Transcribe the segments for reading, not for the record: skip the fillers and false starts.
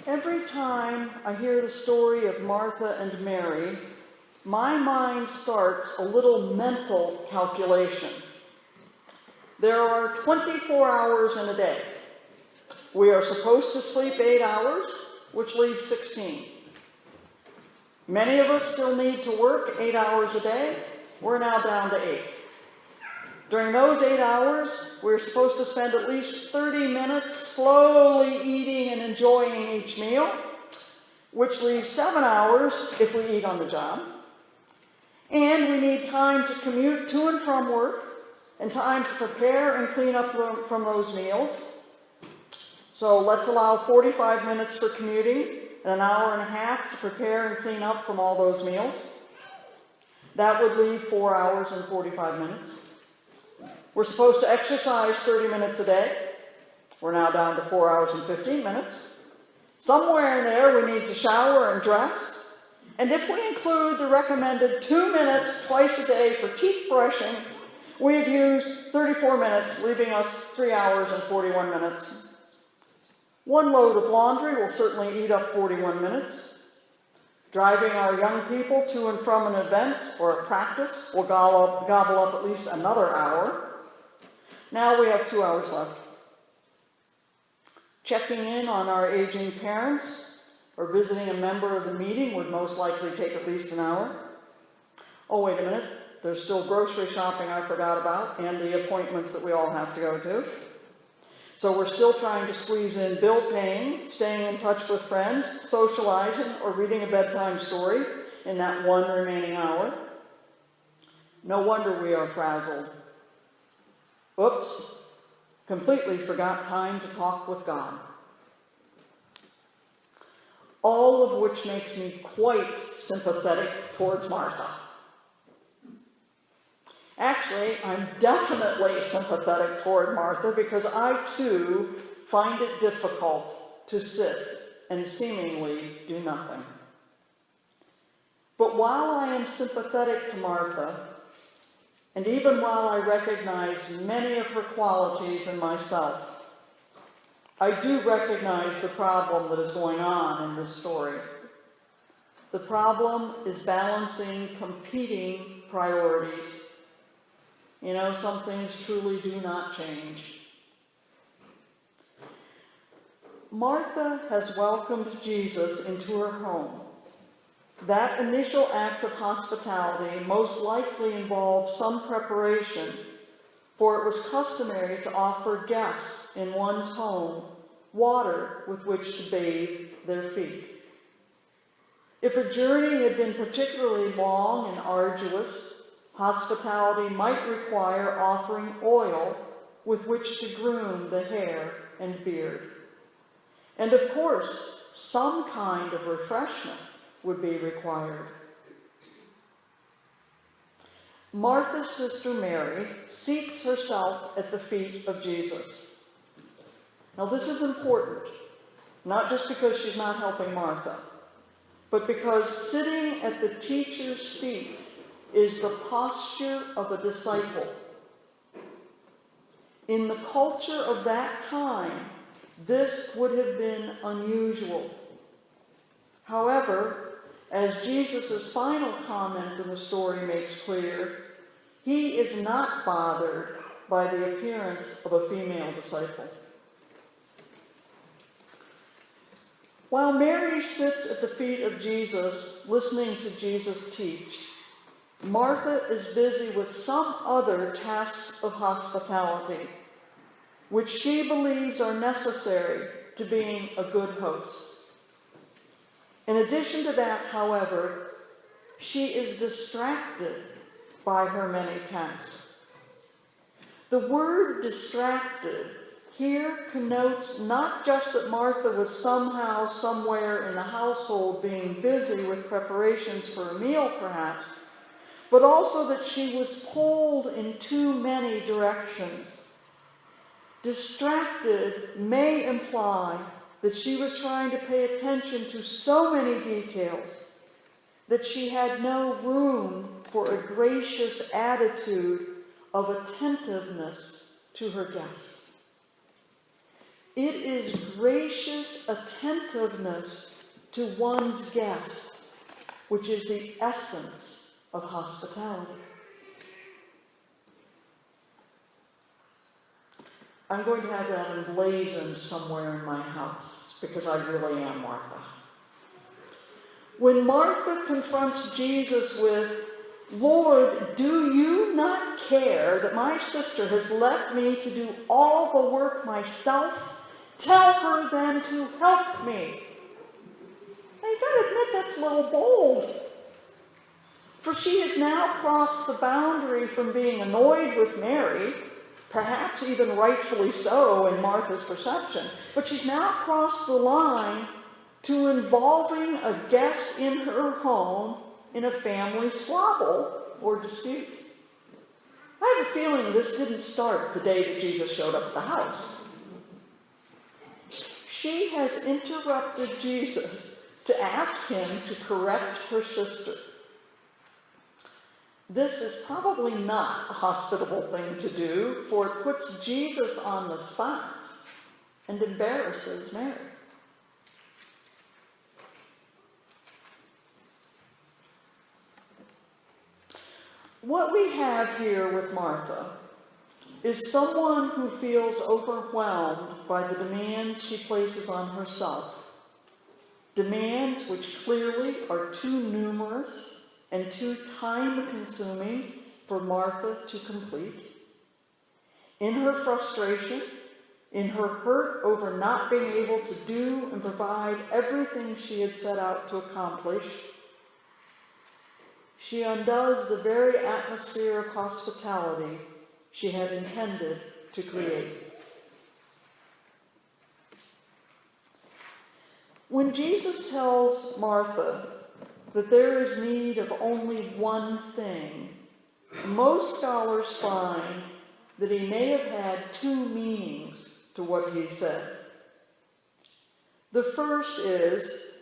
Every time I hear the story of Martha and Mary, my mind starts a little mental calculation. There are 24 hours in a day. We are supposed to sleep 8 hours, which leaves 16. Many of us still need to work 8 hours a day. We're now down to 8. During those 8 hours, we're supposed to spend at least 30 minutes slowly eating and enjoying each meal, which leaves 7 hours if we eat on the job. And we need time to commute to and from work, and time to prepare and clean up from those meals. So let's allow 45 minutes for commuting and an hour and a half to prepare and clean up from all those meals. That would leave 4 hours and 45 minutes. We're supposed to exercise 30 minutes a day. We're now down to 4 hours and 15 minutes. Somewhere in there we need to shower and dress. And if we include the recommended 2 minutes twice a day for teeth brushing, we've used 34 minutes, leaving us 3 hours and 41 minutes. One load of laundry will certainly eat up 41 minutes. Driving our young people to and from an event or a practice will gobble up at least another hour. Now we have 2 hours left. Checking in on our aging parents or visiting a member of the meeting would most likely take at least an hour. Oh, wait a minute. There's still grocery shopping I forgot about, and the appointments that we all have to go to. So we're still trying to squeeze in bill paying, staying in touch with friends, socializing, or reading a bedtime story in that one remaining hour. No wonder we are frazzled. Oops, completely forgot time to talk with God. All of which makes me quite sympathetic towards Martha. Actually, I'm definitely sympathetic toward Martha because I too find it difficult to sit and seemingly do nothing. But while I am sympathetic to Martha, and even while I recognize many of her qualities in myself, I do recognize the problem that is going on in this story. The problem is balancing competing priorities. You know, some things truly do not change. Martha has welcomed Jesus into her home. That initial act of hospitality most likely involved some preparation, for it was customary to offer guests in one's home water with which to bathe their feet. If a journey had been particularly long and arduous, hospitality might require offering oil with which to groom the hair and beard. And of course, some kind of refreshment would be required. Martha's sister Mary seats herself at the feet of Jesus. Now this is important, not just because she's not helping Martha, but because sitting at the teacher's feet is the posture of a disciple. In the culture of that time, this would have been unusual. However, as Jesus' final comment in the story makes clear, he is not bothered by the appearance of a female disciple. While Mary sits at the feet of Jesus, listening to Jesus teach, Martha is busy with some other tasks of hospitality, which she believes are necessary to being a good host. In addition to that, however, she is distracted by her many tasks. The word distracted here connotes not just that Martha was somehow, somewhere in the household being busy with preparations for a meal, perhaps, but also that she was pulled in too many directions. Distracted may imply that she was trying to pay attention to so many details that she had no room for a gracious attitude of attentiveness to her guests. It is gracious attentiveness to one's guest, which is the essence of hospitality. I'm going to have that emblazoned somewhere in my house, because I really am Martha. When Martha confronts Jesus with, "Lord, do you not care that my sister has left me to do all the work myself? Tell her then to help me." Now you've got to admit that's a little bold. For she has now crossed the boundary from being annoyed with Mary, perhaps even rightfully so in Martha's perception, but she's now crossed the line to involving a guest in her home in a family squabble or dispute. I have a feeling this didn't start the day that Jesus showed up at the house. She has interrupted Jesus to ask him to correct her sister. This is probably not a hospitable thing to do, for it puts Jesus on the spot and embarrasses Mary. What we have here with Martha is someone who feels overwhelmed by the demands she places on herself. Demands which clearly are too numerous and too time-consuming for Martha to complete. In her frustration, in her hurt over not being able to do and provide everything she had set out to accomplish, she undoes the very atmosphere of hospitality she had intended to create. When Jesus tells Martha that there is need of only one thing, most scholars find that he may have had two meanings to what he said. The first is,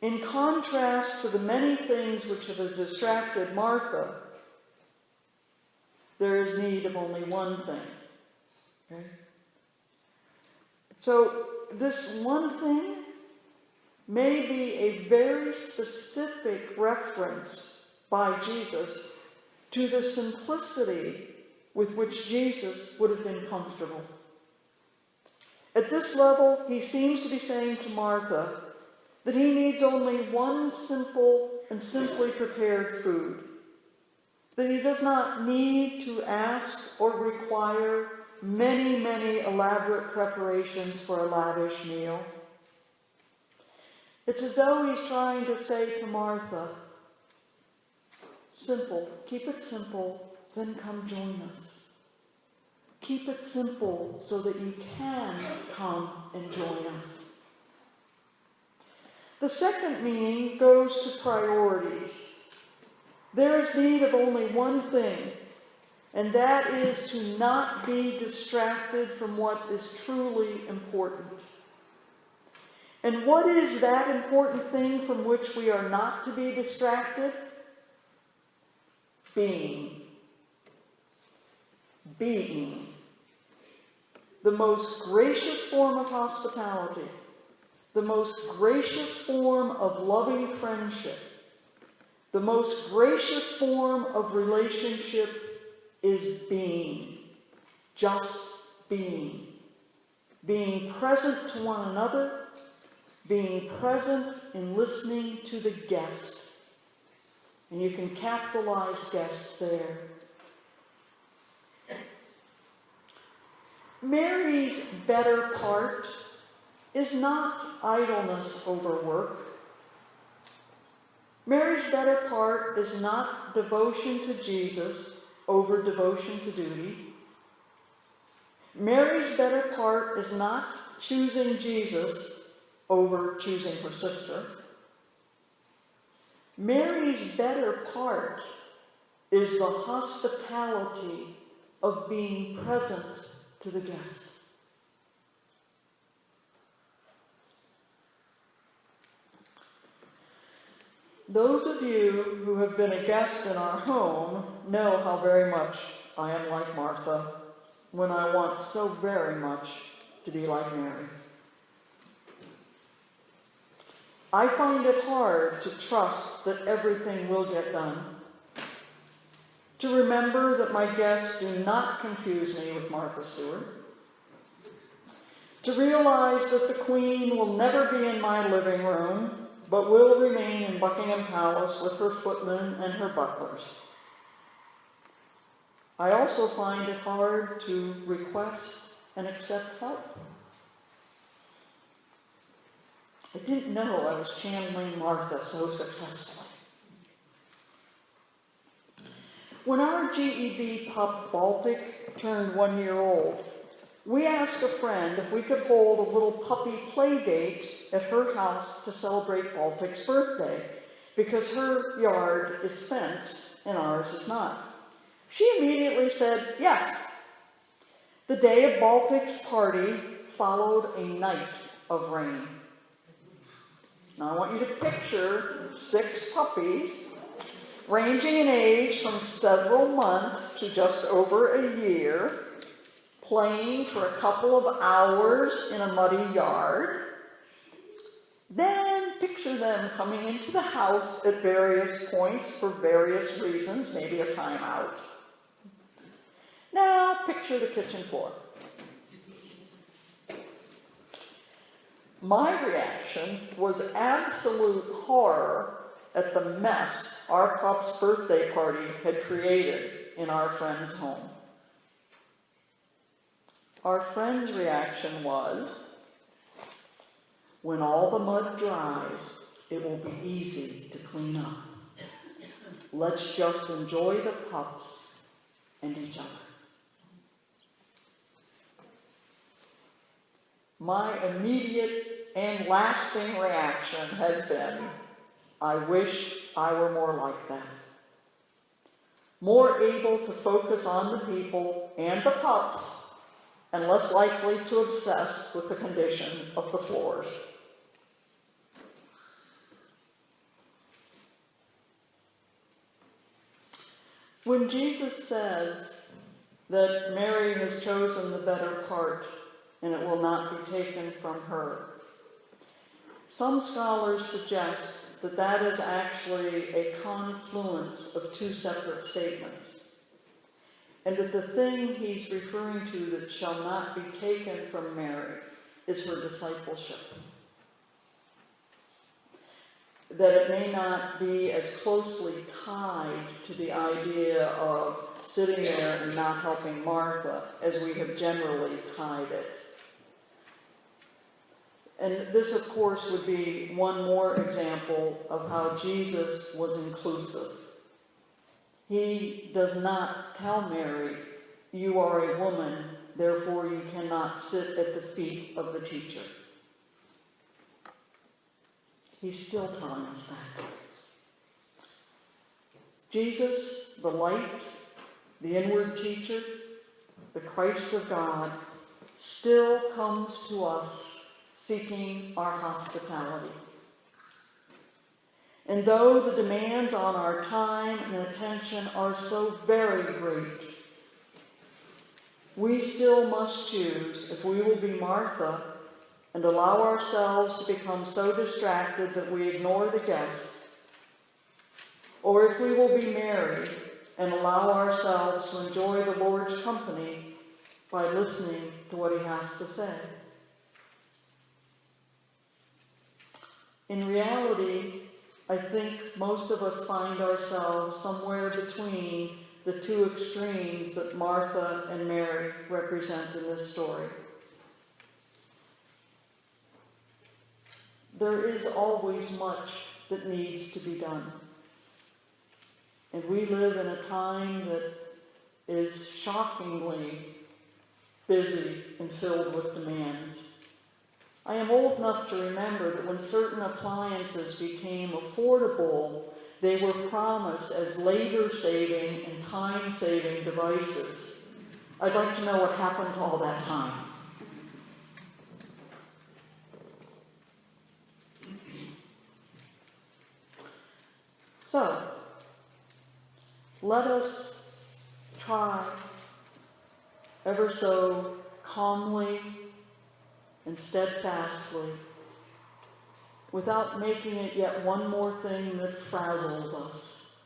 in contrast to the many things which have distracted Martha, there is need of only one thing. Okay? So this one thing may be a very specific reference by Jesus to the simplicity with which Jesus would have been comfortable. At this level, he seems to be saying to Martha that he needs only one simple and simply prepared food, that he does not need to ask or require many, many elaborate preparations for a lavish meal. It's as though he's trying to say to Martha, simple, keep it simple, then come join us. Keep it simple so that you can come and join us. The second meaning goes to priorities. There is need of only one thing, and that is to not be distracted from what is truly important. And what is that important thing from which we are not to be distracted? Being. Being. The most gracious form of hospitality, the most gracious form of loving friendship, the most gracious form of relationship is being. Just being. Being present to one another, being present in listening to the guest. And you can capitalize guest there. Mary's better part is not idleness over work. Mary's better part is not devotion to Jesus over devotion to duty. Mary's better part is not choosing Jesus over choosing her sister. Mary's better part is the hospitality of being present to the guest. Those of you who have been a guest in our home know how very much I am like Martha when I want so very much to be like Mary. I find it hard to trust that everything will get done, to remember that my guests do not confuse me with Martha Stewart, to realize that the Queen will never be in my living room, but will remain in Buckingham Palace with her footmen and her butlers. I also find it hard to request and accept help. I didn't know I was channeling Martha so successfully. When our GEB pup Baltic turned 1 year old, we asked a friend if we could hold a little puppy play date at her house to celebrate Baltic's birthday, because her yard is fenced and ours is not. She immediately said yes. The day of Baltic's party followed a night of rain. Now I want you to picture 6 puppies, ranging in age from several months to just over a year, playing for a couple of hours in a muddy yard. Then picture them coming into the house at various points for various reasons, maybe a timeout. Now picture the kitchen floor. My reaction was absolute horror at the mess our pup's birthday party had created in our friend's home. Our friend's reaction was, when all the mud dries, it will be easy to clean up. Let's just enjoy the pups and each other. My immediate and lasting reaction has been, I wish I were more like that. More able to focus on the people and the pups, and less likely to obsess with the condition of the floors. When Jesus says that Mary has chosen the better part and it will not be taken from her, some scholars suggest that that is actually a confluence of 2 separate statements, and that the thing he's referring to that shall not be taken from Mary is her discipleship. That it may not be as closely tied to the idea of sitting there and not helping Martha as we have generally tied it. And this, of course, would be one more example of how Jesus was inclusive. He does not tell Mary, you are a woman, therefore you cannot sit at the feet of the teacher. He's still telling us that. Jesus, the light, the inward teacher, the Christ of God, still comes to us seeking our hospitality. And though the demands on our time and attention are so very great, we still must choose if we will be Martha and allow ourselves to become so distracted that we ignore the guest, or if we will be Mary and allow ourselves to enjoy the Lord's company by listening to what he has to say. In reality, I think most of us find ourselves somewhere between the 2 extremes that Martha and Mary represent in this story. There is always much that needs to be done. And we live in a time that is shockingly busy and filled with demands. I am old enough to remember that when certain appliances became affordable, they were promised as labor-saving and time-saving devices. I'd like to know what happened to all that time. So, let us try ever so calmly and steadfastly, without making it yet one more thing that frazzles us.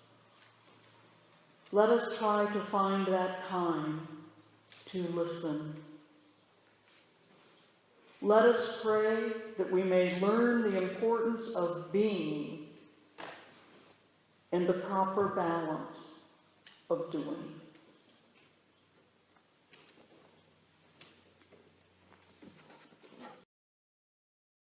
Let us try to find that time to listen. Let us pray that we may learn the importance of being and the proper balance of doing.